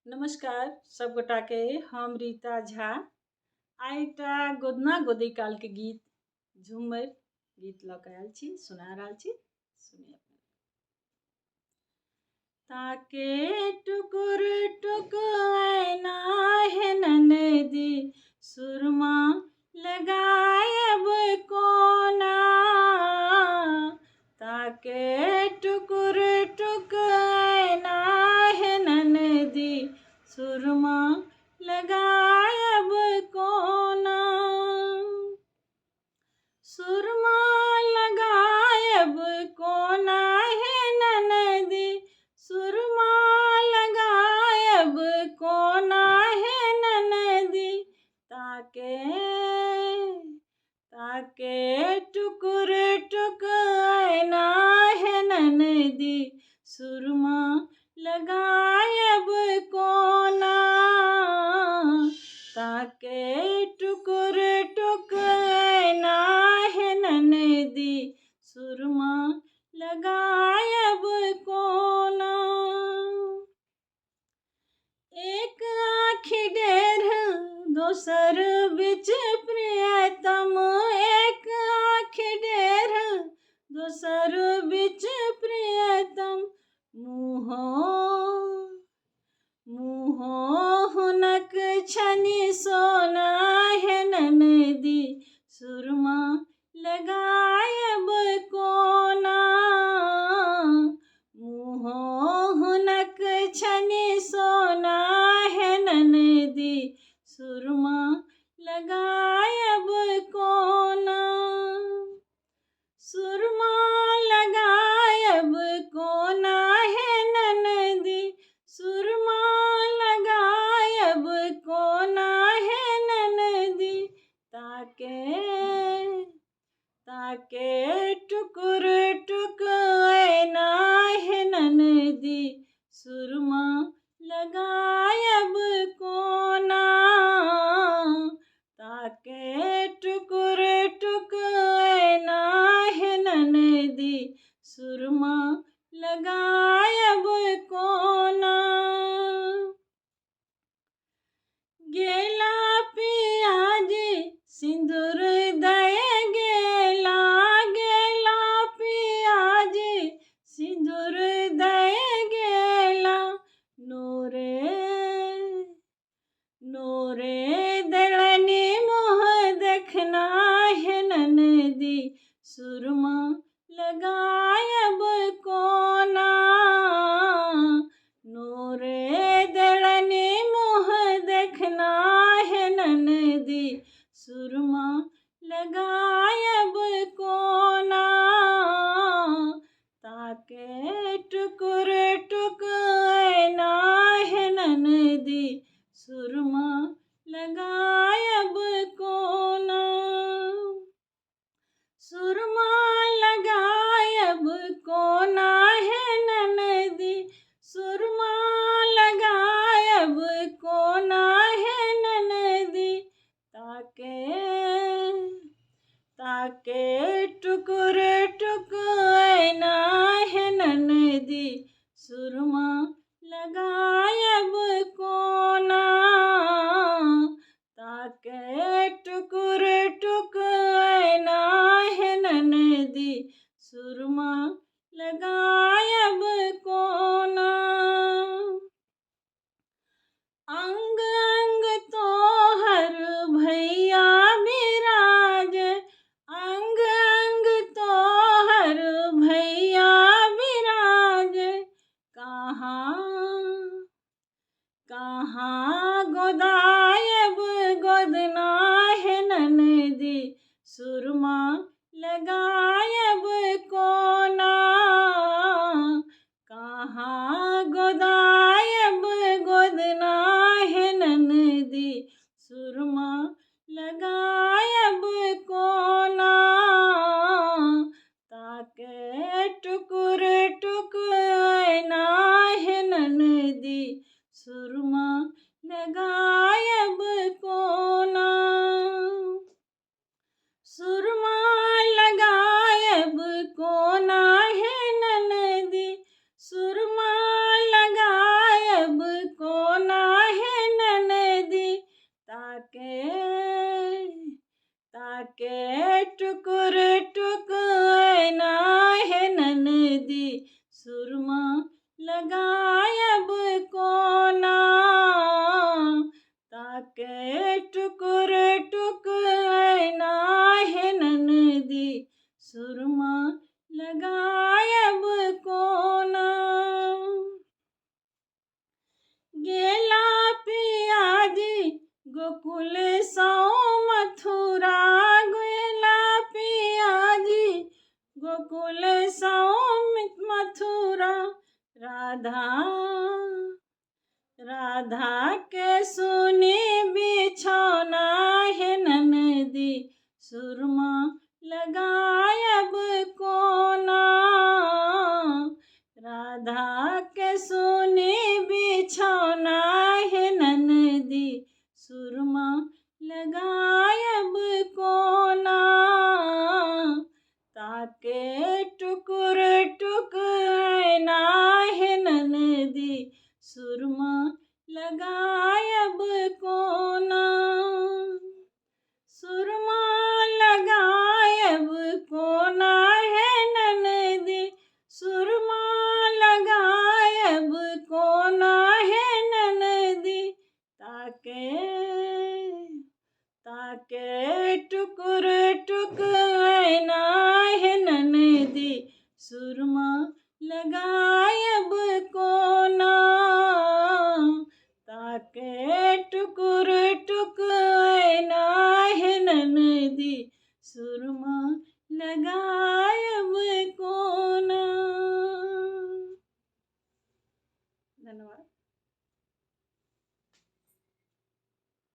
नमस्कार सब गोटा के। हम रीता झा आइटा गोदना गोदी काल के गीत झूमर गीत लऽ कऽ आयल छी, सुना रहल छी। सुनिए अपने। ताके टुकुर टुक ऐना है ननदी, सुरमा लगायब कोना। ताके टुकुर टुक ऐना है ननदी, सुरमा लगायब कोना। सुरमा लगायब कोना है ननदी, सुरमा लगायब कोना है ननदी। ताके टुकुर टुक ऐना है ननदी, सुरमा लगायब कोना। ताके टुकुर टुक ऐना है ननदी, सुरमा लगायब कोना। एक आँखि डेढ़ दोसर बिच प्रियतम, एक आँखि डेढ़ दोसर बिच प्रियतम। मुँहो हुनक छनि सोना है ननदी, सुरमा लगायब कोना। मुँहो हुनक छनि सोना है ननदी, सुरमा लगायब कोना। सुरमा लगायब कोना है ननदी, सुरमा लगायब कोना है ननदी। ताके टुकुर टुक ऐना है ननदी, सुरमा लगायब कोना। ताके टुकुर टुक ऐना है ननदी, सुरमा लगायब कोना। गेला पियाजी सिंदूर दय गेला, गेला पियाजी सिंदूर दय गेला। नोरे दलनी मुँह देखना है ननदी, सुरमा लगायब कोना। नोरे दलनी मुँह देखना है ननदी, सुरमा लगायब कोना। ताके टुकुर टुक ऐना है ननदी, सुरमा लगायब कोना। सुरमा लगायब कोना है ननदी, सुरमा लगायब कोना है ननदी। ताके टुकुर टुक ऐना है ननदी, सुरमा लगायब कोना। ताके टुकुर टुक ऐना है ननदी, सुरमा लगायब कोना। अंग अंग तोहर भैया बिराज, अंग अंग तोहर भैया बिराज। कहाँ गोदायब गोदना है ननदी, सुरमा लगायब कोना। कहाँ गोदायब गोदना है ननदी, सुरमा लगायब कोना। ताके टुकुर टुक ऐना है ननदी, सुरमा लगायब कोना। सुरमा लगायब कोना है ननदी, सुरमा लगा लगायब कोना, ताके टुकुर टुक ऐना है ननदी, सुरमा लगायब कोना। गेला पियाजी गोकुल सौ मथुरा, गेला पियाजी गोकुल सौ मथुरा, राधा राधा के सुनी बिछौना है ननदी, सुरमा लगायब कोना, राधा के सुनी बिछौना है ननदी, सुरमा लगायब कोना, ताके टुकुर टुक ऐना है ननदी, सुरमा लगायब कोना, सुरमा लगायब कोना है ननदी, सुरमा लगायब कोना है ननदी, ताके टुकुर टुक ऐना है ननदी, सुरमा लगायब कोना, ताके टुकुर टुक ऐना है ननदी, सुरमा लगायब कोना। धन्यवाद।